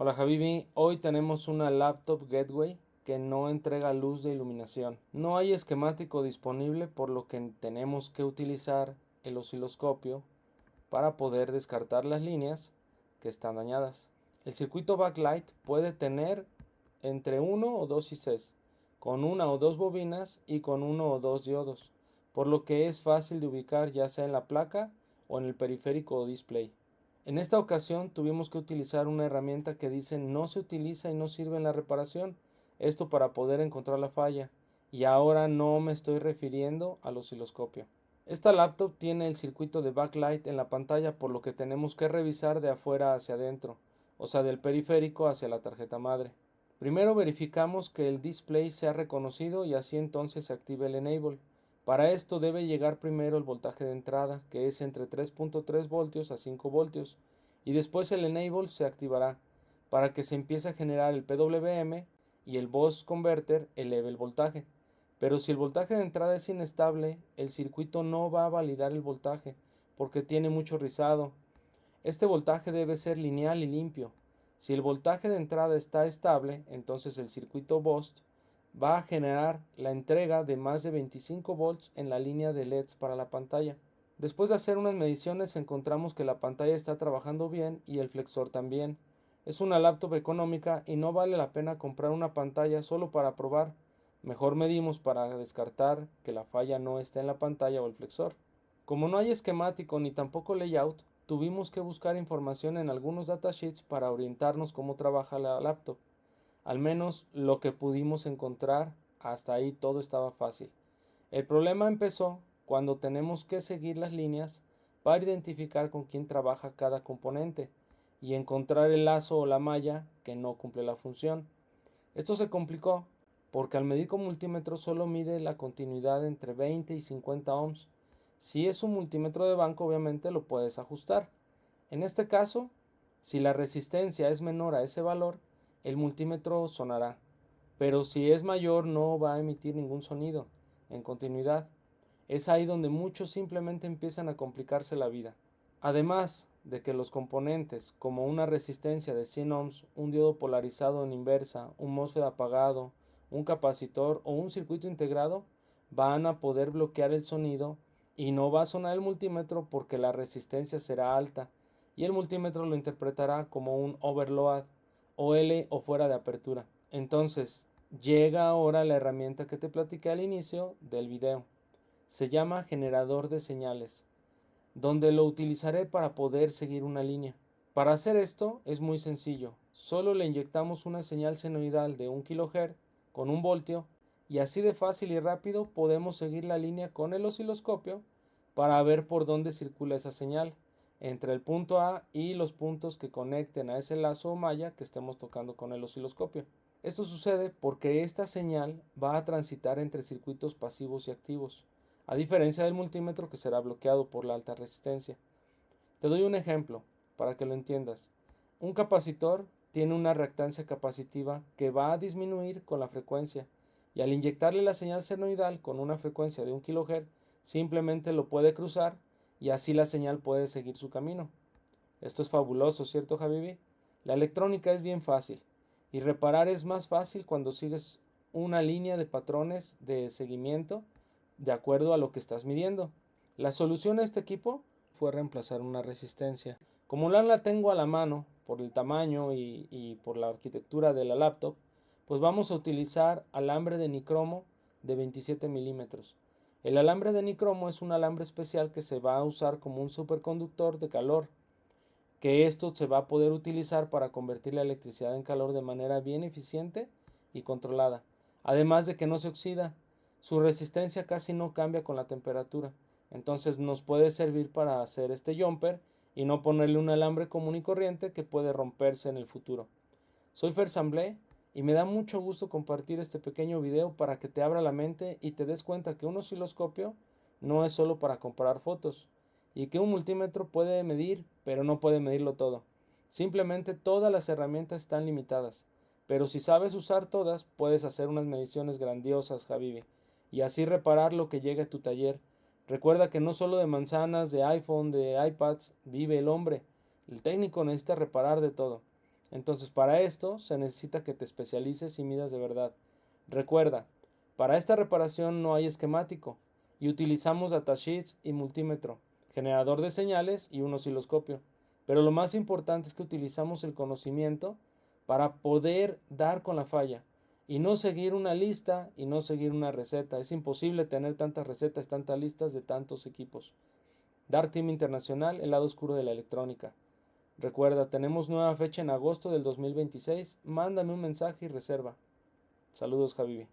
Hola Habibi, hoy tenemos una laptop Gateway que no entrega luz de iluminación. No hay esquemático disponible, por lo que tenemos que utilizar el osciloscopio para poder descartar las líneas que están dañadas. El circuito backlight puede tener entre uno o dos ICs, con una o dos bobinas y con uno o dos diodos, por lo que es fácil de ubicar ya sea en la placa o en el periférico o display. En esta ocasión tuvimos que utilizar una herramienta que dice no se utiliza y no sirve en la reparación, esto para poder encontrar la falla, y ahora no me estoy refiriendo al osciloscopio. Esta laptop tiene el circuito de backlight en la pantalla, por lo que tenemos que revisar de afuera hacia adentro, o sea del periférico hacia la tarjeta madre. Primero verificamos que el display sea reconocido y así entonces se active el enable. Para esto debe llegar primero el voltaje de entrada, que es entre 3.3 voltios a 5 voltios, y después el enable se activará para que se empiece a generar el PWM y el bus converter eleve el voltaje. Pero si el voltaje de entrada es inestable, el circuito no va a validar el voltaje porque tiene mucho rizado. Este voltaje debe ser lineal y limpio. Si el voltaje de entrada está estable, entonces el circuito boost va a generar la entrega de más de 25 volts en la línea de LEDs para la pantalla. Después de hacer unas mediciones encontramos que la pantalla está trabajando bien y el flexor también. Es una laptop económica y no vale la pena comprar una pantalla solo para probar. Mejor medimos para descartar que la falla no esté en la pantalla o el flexor. Como no hay esquemático ni tampoco layout, tuvimos que buscar información en algunos datasheets para orientarnos cómo trabaja la laptop. Al menos lo que pudimos encontrar, hasta ahí todo estaba fácil. El problema empezó cuando tenemos que seguir las líneas para identificar con quién trabaja cada componente y encontrar el lazo o la malla que no cumple la función. Esto se complicó porque al medir con multímetro solo mide la continuidad entre 20 y 50 ohms. Si es un multímetro de banco, obviamente lo puedes ajustar. En este caso, si la resistencia es menor a ese valor, el multímetro sonará, pero si es mayor no va a emitir ningún sonido en continuidad. Es ahí donde muchos simplemente empiezan a complicarse la vida. Además de que los componentes, como una resistencia de 100 ohms, un diodo polarizado en inversa, un MOSFET apagado, un capacitor o un circuito integrado, van a poder bloquear el sonido y no va a sonar el multímetro porque la resistencia será alta y el multímetro lo interpretará como un overload o L o fuera de apertura. Entonces, llega ahora la herramienta que te platiqué al inicio del video. Se llama generador de señales, donde lo utilizaré para poder seguir una línea. Para hacer esto es muy sencillo, solo le inyectamos una señal senoidal de 1 kHz con 1 voltio y así de fácil y rápido podemos seguir la línea con el osciloscopio para ver por dónde circula esa señal entre el punto A y los puntos que conecten a ese lazo o malla que estemos tocando con el osciloscopio. Esto sucede porque esta señal va a transitar entre circuitos pasivos y activos, a diferencia del multímetro que será bloqueado por la alta resistencia. Te doy un ejemplo para que lo entiendas. Un capacitor tiene una reactancia capacitiva que va a disminuir con la frecuencia y al inyectarle la señal senoidal con una frecuencia de 1 kHz simplemente lo puede cruzar y así la señal puede seguir su camino. Esto es fabuloso, ¿cierto, Habibi? La electrónica es bien fácil y reparar es más fácil cuando sigues una línea de patrones de seguimiento de acuerdo a lo que estás midiendo. La solución a este equipo fue reemplazar una resistencia. Como no la tengo a la mano por el tamaño y por la arquitectura de la laptop, pues vamos a utilizar alambre de nicromo de 27 milímetros. El alambre de nicromo es un alambre especial que se va a usar como un superconductor de calor, que esto se va a poder utilizar para convertir la electricidad en calor de manera bien eficiente y controlada. Además de que no se oxida, su resistencia casi no cambia con la temperatura. Entonces nos puede servir para hacer este jumper y no ponerle un alambre común y corriente que puede romperse en el futuro. Soy Fer Samblé y me da mucho gusto compartir este pequeño video para que te abra la mente y te des cuenta que un osciloscopio no es solo para comparar fotos y que un multímetro puede medir, pero no puede medirlo todo. Simplemente todas las herramientas están limitadas, pero si sabes usar todas, puedes hacer unas mediciones grandiosas, Habibi, y así reparar lo que llegue a tu taller. Recuerda que no solo de manzanas, de iPhone, de iPads vive el hombre. El técnico necesita reparar de todo. Entonces, para esto se necesita que te especialices y midas de verdad. Recuerda, para esta reparación no hay esquemático y utilizamos datasheets y multímetro, generador de señales y un osciloscopio. Pero lo más importante es que utilizamos el conocimiento para poder dar con la falla y no seguir una lista y no seguir una receta. Es imposible tener tantas recetas, tantas listas de tantos equipos. Dark Team Internacional, el lado oscuro de la electrónica. Recuerda, tenemos nueva fecha en agosto del 2026. Mándame un mensaje y reserva. Saludos, Javi.